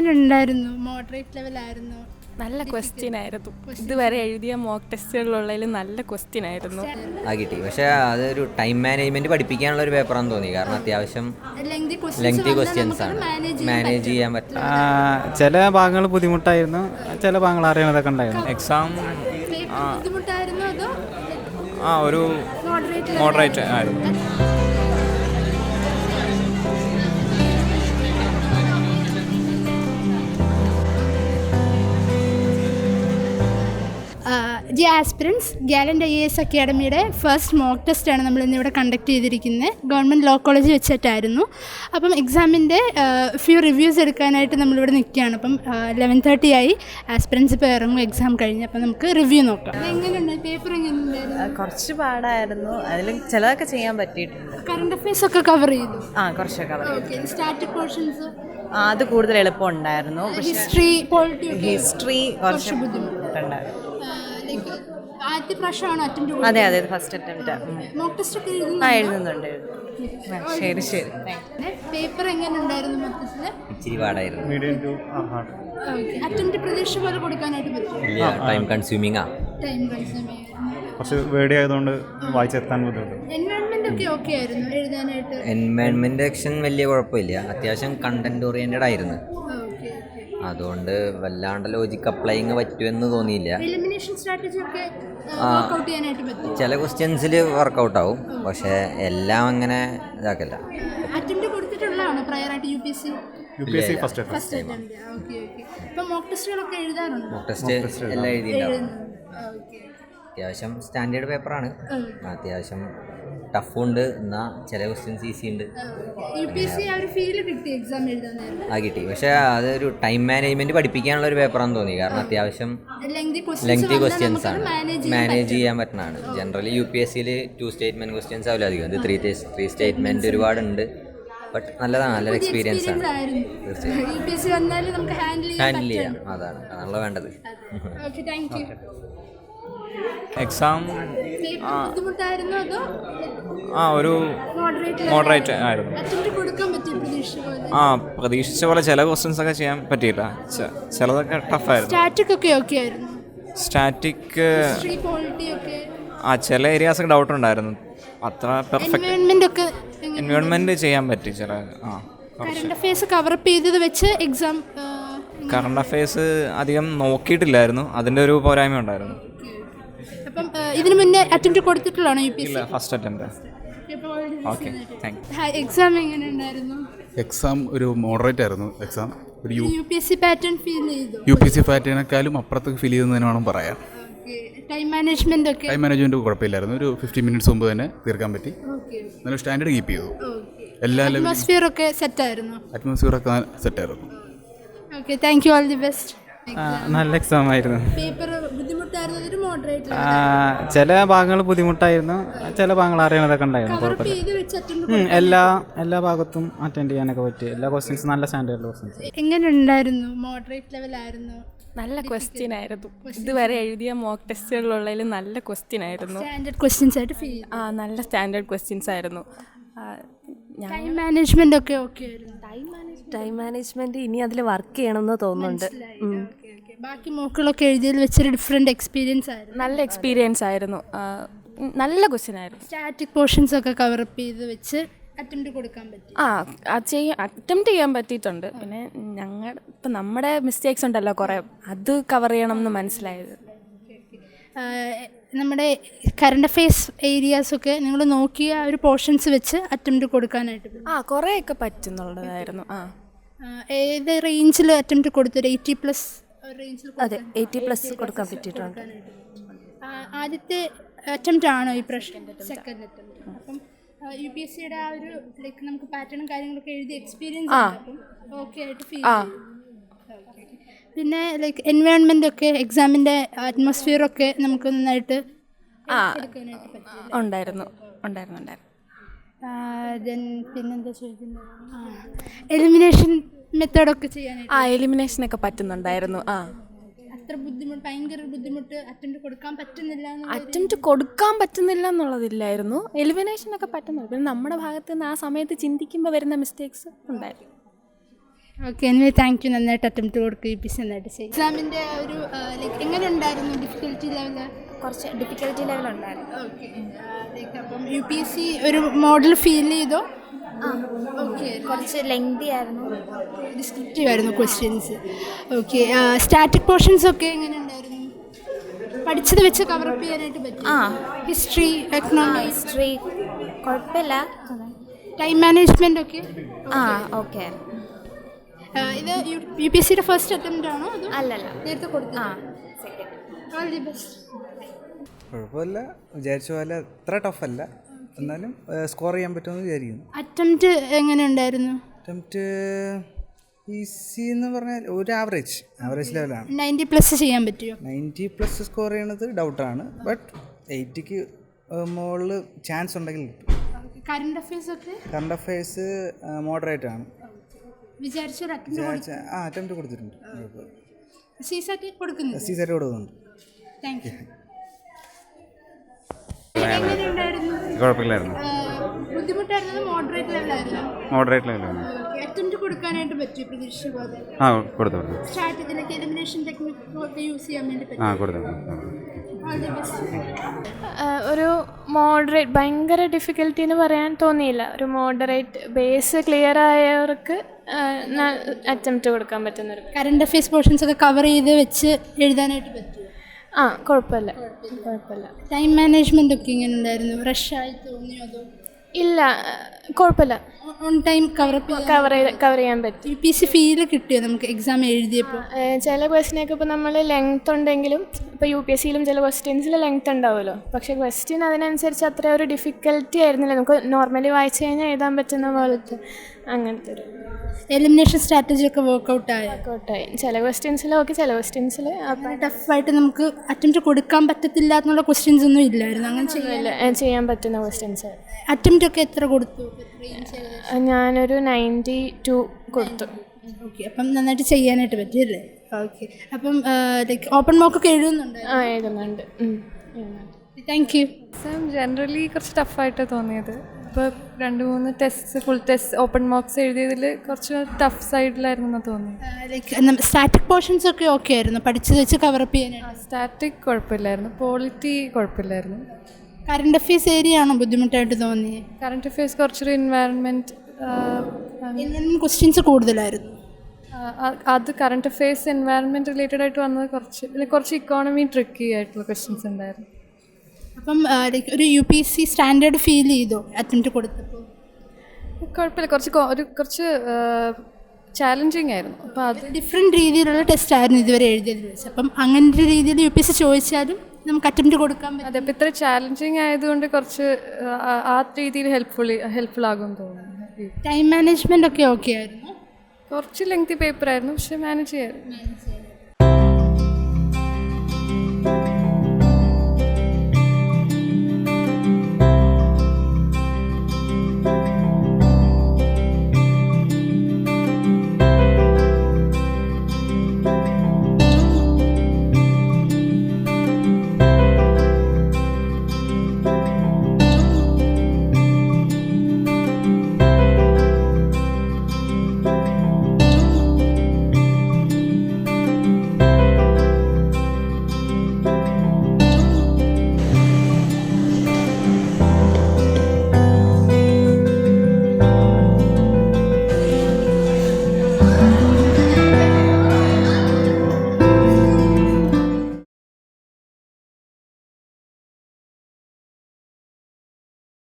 എങ്ങനെ ഉണ്ടായിരുന്നു? മോഡറേറ്റ് ലെവലായിരുന്നു? നല്ല ക്വസ്റ്റ്യൻ ആയിരുന്നു. ഇതുവരെ എഴുതിയ മോക്ക് ടെസ്റ്റുകളിലുള്ളതിൽ നല്ല ക്വസ്റ്റ്യൻ ആയിരുന്നു. കിട്ടി. പക്ഷേ അതൊരു ടൈം മാനേജ്മെന്റ് പഠിപ്പിക്കാനുള്ള ഒരു പേപ്പറാണെന്ന് തോന്നി. കാരണം അത്യാവശ്യം ലെങ്തി ക്വസ്റ്റ്യൻസ് ആണ്, മാനേജ് ചെയ്യാൻ പറ്റില്ല. ചില ഭാഗങ്ങൾ ബുദ്ധിമുട്ടായിരുന്നു, ചില ഭാഗങ്ങൾ അറിയണതൊക്കെ ഉണ്ടായിരുന്നു. എക്സാം ഒരു മോഡറേറ്റ് ആയിരുന്നു. ജി ആസ്പിരൻസ് ഗാലന്റ് IAS അക്കാഡമിയുടെ ഫസ്റ്റ് മോക്ക് ടെസ്റ്റാണ് നമ്മൾ ഇന്നിവിടെ കണ്ടക്ട് ചെയ്തിരിക്കുന്നത്. ഗവൺമെൻറ് ലോ കോളേജ് വെച്ചിട്ടായിരുന്നു. അപ്പം എക്സാമിൻ്റെ ഫ്യൂ റിവ്യൂസ് എടുക്കാനായിട്ട് നമ്മളിവിടെ നിൽക്കുകയാണ്. അപ്പം 11:30 ആയി. ആസ്പിരൻസ് ഇപ്പോൾ ഇറങ്ങും എക്സാം കഴിഞ്ഞ്. അപ്പം നമുക്ക് റിവ്യൂ നോക്കാം. എങ്ങനെയുണ്ട് പേപ്പർ? എങ്ങനെയുണ്ടായിരുന്നു? കുറച്ച് പാടായിരുന്നു. അതിൽ ചിലതൊക്കെ ചെയ്യാൻ പറ്റിയിട്ടുണ്ട്. കറണ്ട് അഫയേഴ്സ് ഒക്കെ കവർ ചെയ്തു? കുറച്ചൊക്കെ കവർ ചെയ്തു. സ്റ്റാറ്റിക് പോർഷൻസ് അത് കൂടുതൽ എളുപ്പമുണ്ടായിരുന്നു. ഹിസ്റ്ററി, പോളിറ്റി കുറച്ച് ബുദ്ധിമുട്ടുണ്ടായിരുന്നു. ആദ്യത്തെ പ്രാവശ്യമാണോ അറ്റൻഡ്? അതെ, ഫസ്റ്റ് അറ്റംപ്റ്റ്. മോക്ക് ടെസ്റ്റ് ഒക്കെ എഴുതുന്നുണ്ട്. ശരി. പേപ്പർ എങ്ങനെ ഉണ്ടായിരുന്നു? മൊത്തത്തിൽ ഇച്ചിരി പാടായിരുന്നു. Medium to hard. അറ്റംപ്റ്റ് പ്രതീക്ഷ പോലെ കൊടുക്കാനായിട്ട് പറ്റും? ടൈം കൺസ്യൂമിംഗ് കുറച്ച് വേർഡ് ആയതുകൊണ്ട് വായിച്ചെത്താൻ ബുദ്ധിമുട്ട്. എൻവയോൺമെന്റ് ഒക്കെ ഓക്കെ ആയിരുന്നു എഴുതാനായിട്ട്? എൻവയോൺമെന്റ് സെക്ഷൻ വലിയ കുഴപ്പമില്ല. അത്യാവശ്യം കണ്ടന്റ് ഓറിയന്റഡ് ആയിരുന്നു. അതുകൊണ്ട് വല്ലാണ്ട് ലോജിക് അപ്ലൈയിങ് പറ്റുമെന്ന് തോന്നിയില്ല. എലിമിനേഷൻ സ്ട്രാറ്റജി ഒക്കെ വർക്ക്ഔട്ട് ചെയ്യാനായിട്ട് പറ്റും? ചില ക്വസ്റ്റ്യൻസിൽ വർക്കൗട്ട് ആവും, പക്ഷേ എല്ലാം അങ്ങനെ ഇതാക്കല്ല. അറ്റംപ്റ്റ് കൊടുത്തിട്ടുള്ളതാണോ പ്രയറായിട്ട് UPSC ഫസ്റ്റ് അറ്റംപ്റ്റ്? ഓക്കെ. ഇപ്പം മോക്ക് ടെസ്റ്റുകളൊക്കെ എഴുതാറുണ്ട്? മോക്ക് ടെസ്റ്റ് എല്ലാം എഴുതിയിട്ടുണ്ടാവും. അത്യാവശ്യം സ്റ്റാൻഡേർഡ് പേപ്പറാണ്. അത്യാവശ്യം ടഫും ഉണ്ട്, എന്നാൽ ചില ക്വസ്റ്റ്യൻസ് ഈസി ഉണ്ട്. UPSC ആ ഒരു ഫീൽ കിട്ടി എക്സാം എഴുതാൻ? കിട്ടി. പക്ഷേ അതൊരു ടൈം മാനേജ്മെന്റ് പഠിപ്പിക്കാനുള്ള ഒരു പേപ്പറാണെന്ന് തോന്നി. കാരണം അത്യാവശ്യം ലെങ്തി ക്വസ്റ്റ്യൻസ് ആണ്, മാനേജ് ചെയ്യാൻ പറ്റുന്നതാണ്. ജനറലി UPSCയിൽ 2 സ്റ്റേറ്റ്മെന്റ് ക്വസ്റ്റ്യൻസ് ആവില്ല അധികം. ഇത് 3 സ്റ്റേറ്റ്മെന്റ് ഒരുപാടുണ്ട്. ബട്ട് നല്ലതാണ്, നല്ലൊരു എക്സ്പീരിയൻസ് ആണ്. തീർച്ചയായും ഹാൻഡിൽ ചെയ്യാം. അതാണല്ലോ വേണ്ടത്. എക്സാം ബുദ്ധിമുട്ടായിരുന്നു അതോ ഒരു മോഡറേറ്റ് ആയിരുന്നു. പ്രതീക്ഷിച്ച പോലെ ചില ക്വസ്റ്റ്യൻസ് ഒക്കെ ചെയ്യാൻ പറ്റിയില്ല. ചിലതൊക്കെ ടഫായിരുന്നു. സ്റ്റാറ്റിക് ഒക്കെ ഓക്കെ ആയിരുന്നു? സ്റ്റാറ്റിക് ചില ഏരിയാസൊക്കെ ഡൗട്ട് ഉണ്ടായിരുന്നു. അത്ര പെർഫെക്റ്റ് എൻവയോൺമെന്റ് ചെയ്യാൻ പറ്റി. ചില കറണ്ട് അഫയേഴ്സ് കവറപ്പ് ചെയ്തത് വെച്ച് എക്സാം കറണ്ട് അഫയേഴ്സ് അധികം നോക്കിയിട്ടില്ലായിരുന്നു. അതിൻ്റെ ഒരു പോരായ്മ ഉണ്ടായിരുന്നു. അപ്പം ഇതിനു മുന്നേ അറ്റംപ്റ്റ് കൊടുത്തിട്ടുള്ളതാണോ UPSC? ഇല്ല, first attempt. Okay, thank U. Exam എങ്ങനെ ഉണ്ടായിരുന്നു? എക്സാം ഒരു മോഡറേറ്റ് ആയിരുന്നു. എക്സാം ഒരു UPSC പാറ്റേൺ ഫീൽ ചെയ്തു? UPSC പാറ്റേണിനേക്കാളും അപ്പുറത്തേക്ക് ഫീൽ ചെയ്തെന്ന് വേണം പറയാം. ടൈം മാനേജ്മെന്റ് കുഴപ്പമില്ലായിരുന്നു. ഒരു 15 മിനിറ്റ്സ് മുമ്പ് തന്നെ തീർക്കാൻ പറ്റി. നല്ല സ്റ്റാൻഡേർഡ് കീപ്പ് ചെയ്തു. എല്ലാ അറ്റ്മോസ്ഫിയർ ഒക്കെ സെറ്റ് ആയിരുന്നു? അറ്റ്മോസ്ഫിയർ ഒക്കെ സെറ്റായിരുന്നു. Okay, thank you. All the best. നല്ല എക്സാം ആയിരുന്നു. പേപ്പർ ബുദ്ധിമുട്ടായിരുന്നു? ഒരു മോഡറേറ്റ്? ചില ഭാഗങ്ങൾ ബുദ്ധിമുട്ടായിരുന്നു, ചില ഭാഗങ്ങൾ അറിയണതൊക്കെ ഉണ്ടായിരുന്നു. കുഴപ്പമില്ല. എല്ലാ ഭാഗത്തും അറ്റൻഡ് ചെയ്യാനൊക്കെ പറ്റി. എല്ലാ ക്വസ്റ്റ്യൻസ് നല്ല സ്റ്റാൻഡേർഡ് ക്വസ്റ്റ്യൻസ്. എങ്ങനെ ഉണ്ടായിരുന്നു? മോഡറേറ്റ് ലെവലായിരുന്നു? നല്ല ക്വസ്റ്റ്യൻ ആയിരുന്നു. ഇതുവരെ എഴുതിയ മോക്ക് ടെസ്റ്റുകളിലുള്ളതിൽ നല്ല ക്വസ്റ്റ്യൻ ആയിരുന്നു. സ്റ്റാൻഡേർഡ് ക്വസ്റ്റ്യൻസ് ആയിട്ട് ഫീൽ? നല്ല സ്റ്റാൻഡേർഡ് ക്വസ്റ്റ്യൻസ് ആയിരുന്നു. ടൈം മാനേജ്മെന്റ് ഒക്കെ ഓക്കെ ആയിരുന്നു? ടൈം മാനേജ്മെന്റ് ഇനി അതിൽ വർക്ക് ചെയ്യണമെന്ന് തോന്നുന്നുണ്ട്. ബാക്കി മോക്കുകളൊക്കെ എഴുതിയതിൽ വെച്ചൊരു ഡിഫറെന്റ് എക്സ്പീരിയൻസ് ആയിരുന്നു? നല്ല എക്സ്പീരിയൻസ് ആയിരുന്നു. നല്ല ക്വസ്റ്റ്യൻ ആയിരുന്നു. സ്റ്റാറ്റിക് പോർഷൻസ് ഒക്കെ കവറപ്പ് ചെയ്ത് വെച്ച് അറ്റംപ്റ്റ് കൊടുക്കാൻ പറ്റി? അറ്റംപ്റ്റ് ചെയ്യാൻ പറ്റിയിട്ടുണ്ട്. പിന്നെ ഇപ്പം നമ്മുടെ മിസ്റ്റേക്സ് ഉണ്ടല്ലോ കുറേ, അത് കവർ ചെയ്യണം എന്ന് മനസ്സിലായത്. നമ്മുടെ കറണ്ട് അഫയേഴ്സ് ഏരിയാസൊക്കെ നിങ്ങൾ നോക്കിയ ഒരു പോർഷൻസ് വെച്ച് അറ്റംപ്റ്റ് കൊടുക്കാനായിട്ട് കുറേയൊക്കെ പറ്റുന്നുള്ളതായിരുന്നു. ഏത് റേഞ്ചിൽ അറ്റംപ്റ്റ് കൊടുത്തൊരു 80+ റേഞ്ചിൽ? അതെ, 80+ കൊടുക്കാൻ പറ്റിയിട്ടുണ്ട്. ആദ്യത്തെ അറ്റംപ്റ്റ് ആണോ ഈ പ്രാവശ്യം? Second attempt. അപ്പം UPSCയുടെ ആ ഒരു ലൈക്ക് നമുക്ക് പാറ്റേണും കാര്യങ്ങളൊക്കെ എഴുതി എക്സ്പീരിയൻസ് ഓക്കെ ആയിട്ട് ഫീൽ ചെയ്യും? പിന്നെ ലൈക്ക് എൻവയോൺമെന്റ് ഒക്കെ എക്സാമിൻ്റെ അറ്റ്മോസ്ഫിയറൊക്കെ നമുക്ക് നന്നായിട്ട് ഉണ്ടായിരുന്നു. പിന്നെന്താ ചോദിക്കുന്നത്? എലിമിനേഷൻ മെത്തേഡൊക്കെ ചെയ്യാനായിട്ട്? എലിമിനേഷനൊക്കെ പറ്റുന്നുണ്ടായിരുന്നു. അത്ര ഭയങ്കര ബുദ്ധിമുട്ട് അറ്റംപ്റ്റ് കൊടുക്കാൻ പറ്റുന്നില്ല എന്നുള്ളതില്ലായിരുന്നു. എലിമിനേഷനൊക്കെ പറ്റുന്നുണ്ട്. പിന്നെ നമ്മുടെ ഭാഗത്ത് നിന്ന് ആ സമയത്ത് ചിന്തിക്കുമ്പോൾ വരുന്ന മിസ്റ്റേക്സ് ഉണ്ടായിരുന്നു. Okay anyway thank you. നന്നായിട്ട് അറ്റംപ്റ്റ് കൊടുക്കുക, UPSC നന്നായിട്ട് ചെയ്യും. എക്സാമിൻ്റെ ഒരു ലൈക്ക് എങ്ങനെ ഉണ്ടായിരുന്നു ഡിഫിക്കൽറ്റി ലെവല്? കുറച്ച് ഡിഫിക്കൽറ്റി ലെവലുണ്ടായിരുന്നു. ഓക്കെ ലൈക്ക് അപ്പം UPSC ഒരു മോഡൽ ഫീൽ ചെയ്തോ? ഓക്കെ കുറച്ച് ലെങ്തി ആയിരുന്നു, ഡിസ്ക്രിപ്റ്റീവ് ആയിരുന്നു ക്വസ്റ്റ്യൻസ്. ഓക്കെ സ്റ്റാറ്റിക് പോർഷൻസ് ഒക്കെ എങ്ങനെ ഉണ്ടായിരുന്നു? പഠിച്ചത് വെച്ച് കവറപ്പ് ചെയ്യാനായിട്ട് പറ്റും? ഹിസ്റ്ററി, എക്കണോമിക്സ്, ഹിസ്റ്ററി കുഴപ്പമില്ല. ടൈം മാനേജ്മെൻ്റ് ഒക്കെ ഓക്കെ. ഇത് UPSCയുടെ ഫസ്റ്റ് അറ്റംപ്റ്റ് ആണോ അതോ അല്ലല്ല, നേരത്തെ കൊടുത്തു? സെക്കൻഡ്. All the best. കുഴപ്പമില്ല, വിചാരിച്ച പോലെ അത്ര ടഫല്ല, എന്നാലും സ്കോർ ചെയ്യാൻ പറ്റുമെന്ന് വിചാരിക്കുന്നു. അറ്റംപ്റ്റ് എങ്ങനെ ഉണ്ടായിരുന്നു? അറ്റംപ്റ്റ് ഈസി എന്ന് പറഞ്ഞാൽ ഒരു ആവറേജ് ലെവലാണ്. 90+ ചെയ്യാൻ പറ്റുമോ? 90+ സ്കോർ ചെയ്യണത് ഡൗട്ടാണ്, ബട്ട് 80ക്ക് മുകളിൽ ചാൻസ് ഉണ്ടെങ്കിൽ കിട്ടും. കറണ്ട് അഫയേഴ്സ് ഒക്കെ കറണ്ട് അഫയേഴ്സ് മോഡറേറ്റ് ആണ്. വിചാരിച്ചൊരു അറ്റംപ്റ്റ് കൊടുത്തിട്ടുണ്ട്. സീസാറ്റ് കൊടുക്കുന്നുണ്ട്. സീസാറ്റ് കൊടുക്കുന്നുണ്ട്. Thank you. എങ്ങനെയുണ്ടായിരുന്നു? കുഴപ്പമില്ലായിരുന്നു. ബുദ്ധിമുട്ടായിരുന്നത് മോഡറേറ്റ് ലെവലായിരുന്നു? മോഡറേറ്റ് ലെവലാണ്. അറ്റംപ്റ്റ് കൊടുക്കാനായിട്ട് പറ്റും പ്രതീക്ഷ പോലെ? കൊടുത്തു സ്ട്രാറ്റജിയിലേക്ക് എലിമിനേഷൻ ടെക്നിക്ക് ഒക്കെ യൂസ് ചെയ്യാൻ വേണ്ടി പറ്റും? ഒരു മോഡറേറ്റ്, ഭയങ്കര ഡിഫിക്കൽറ്റി എന്ന് പറയാൻ തോന്നിയില്ല. ഒരു മോഡറേറ്റ് ബേസ് ക്ലിയർ ആയവർക്ക് അറ്റംപ്റ്റ് കൊടുക്കാൻ പറ്റുന്നൊരു. കറണ്ട് അഫയേഴ്സ് പോർഷൻസ് ഒക്കെ കവർ ചെയ്ത് വെച്ച് എഴുതാനായിട്ട് പറ്റും? കുഴപ്പമില്ല. ടൈം മാനേജ്മെൻ്റ് ഒക്കെ എങ്ങനെ ഉണ്ടായിരുന്നു? റഷായി തോന്നിയോ അതോ? ഇല്ല, കുഴപ്പമില്ല. ഓൺ ടൈം കവർ ചെയ്യാൻ പറ്റും. UPSC ഫീല് കിട്ടിയോ നമുക്ക് എക്സാം എഴുതിയപ്പോൾ? ചില ക്വസ്റ്റിനൊക്കെ ഇപ്പോൾ നമ്മൾ ലെങ്ത് ഉണ്ടെങ്കിലും, ഇപ്പോൾ UPSCയിലും ചില ക്വസ്റ്റ്യൻസിൽ ലെങ്ത് ഉണ്ടാവുമല്ലോ, പക്ഷേ ക്വസ്റ്റ്യൻ അതിനനുസരിച്ച് അത്ര ഒരു ഡിഫിക്കൽറ്റി ആയിരുന്നില്ല. നമുക്ക് നോർമലി വായിച്ചു കഴിഞ്ഞാൽ എഴുതാൻ പറ്റുന്ന പോലത്തെ അങ്ങനത്തെ ഒരു എലിമിനേഷൻ സ്ട്രാറ്റജി ഒക്കെ വർക്കൗട്ടായി. ചില ക്വസ്റ്റ്യൻസിൽ ഓക്കെ, ചില ക്വസ്റ്റ്യൻസിൽ ടഫായിട്ട് നമുക്ക് അറ്റംപ്റ്റ് കൊടുക്കാൻ പറ്റത്തില്ല എന്നുള്ള ക്വസ്റ്റ്യൻസ് ഒന്നും ഇല്ലായിരുന്നു. അങ്ങനെ ചെയ്യാൻ പറ്റുന്ന ക്വസ്റ്റ്യൻസ്. അറ്റംപ്റ്റ് ഒക്കെ എത്ര കൊടുത്തു? ഞാനൊരു 92 കൊടുത്തു. ഓക്കെ, അപ്പം നന്നായിട്ട് ചെയ്യാനായിട്ട് പറ്റിയല്ലേ? ഓക്കെ, അപ്പം ലൈക്ക് ഓപ്പൺ മോക്കൊക്കെ എഴുതുന്നുണ്ട്? എഴുതുന്നുണ്ട്. Thank you. എക്സാം ജനറലി കുറച്ച് ടഫായിട്ട് തോന്നിയത്. ഇപ്പോൾ 2-3 test, full test open mocks എഴുതിയതിൽ കുറച്ച് ടഫ് സൈഡിലായിരുന്നു തോന്നുന്നു. ലൈക്ക് സ്റ്റാറ്റിക് പോർഷൻസ് ഒക്കെ ഓക്കെ ആയിരുന്നു പഠിച്ചത് വെച്ച് കവറപ്പ് ചെയ്യാനായിട്ട്? സ്റ്റാറ്റിക് കുഴപ്പമില്ലായിരുന്നു, പോളിറ്റി കുഴപ്പമില്ലായിരുന്നു. കറണ്ട് അഫയേഴ്സ് ഏരിയ ആണോ ബുദ്ധിമുട്ടായിട്ട് തോന്നിയത്? കറണ്ട് അഫയേഴ്സ് കുറച്ചൊരു എൻവയറൺമെൻറ്റ് ക്വസ്റ്റ്യൻസ് കൂടുതലായിരുന്നു. അത് കറണ്ട് അഫയേഴ്സ് എൻവയറൺമെൻറ്റ് റിലേറ്റഡ് ആയിട്ട് വന്നത് കുറച്ച് ഇക്കോണമി ട്രിക്കി ആയിട്ടുള്ള ക്വസ്റ്റ്യൻസ് ഉണ്ടായിരുന്നു. അപ്പം ലൈക്ക് ഒരു UPSC സ്റ്റാൻഡേർഡ് ഫീൽ ചെയ്തോ അറ്റംപ്റ്റ് കൊടുത്തപ്പോൾ? കുഴപ്പമില്ല, കുറച്ച് ചാലഞ്ചിങ് ആയിരുന്നു. അപ്പോൾ അത് ഡിഫറെൻറ്റ് രീതിയിലുള്ള ടെസ്റ്റ് ആയിരുന്നു ഇതുവരെ എഴുതിയതിൽ വെച്ച്. അപ്പം അങ്ങനത്തെ രീതിയിൽ UPSC ചോദിച്ചാലും നമുക്ക് അറ്റംപ്റ്റ് കൊടുക്കാൻ പറ്റും. അതെ, അപ്പോൾ ഇത്ര ചാലഞ്ചിങ് ആയതുകൊണ്ട് കുറച്ച് ആ രീതിയിൽ ഹെൽപ്ഫുൾ ആകുമെന്ന് തോന്നുന്നു. ടൈം മാനേജ്മെൻ്റ് ഒക്കെ ഓക്കെ ആയിരുന്നു? കുറച്ച് ലെങ്തി പേപ്പർ ആയിരുന്നു, പക്ഷെ മാനേജ് ചെയ്യായിരുന്നു.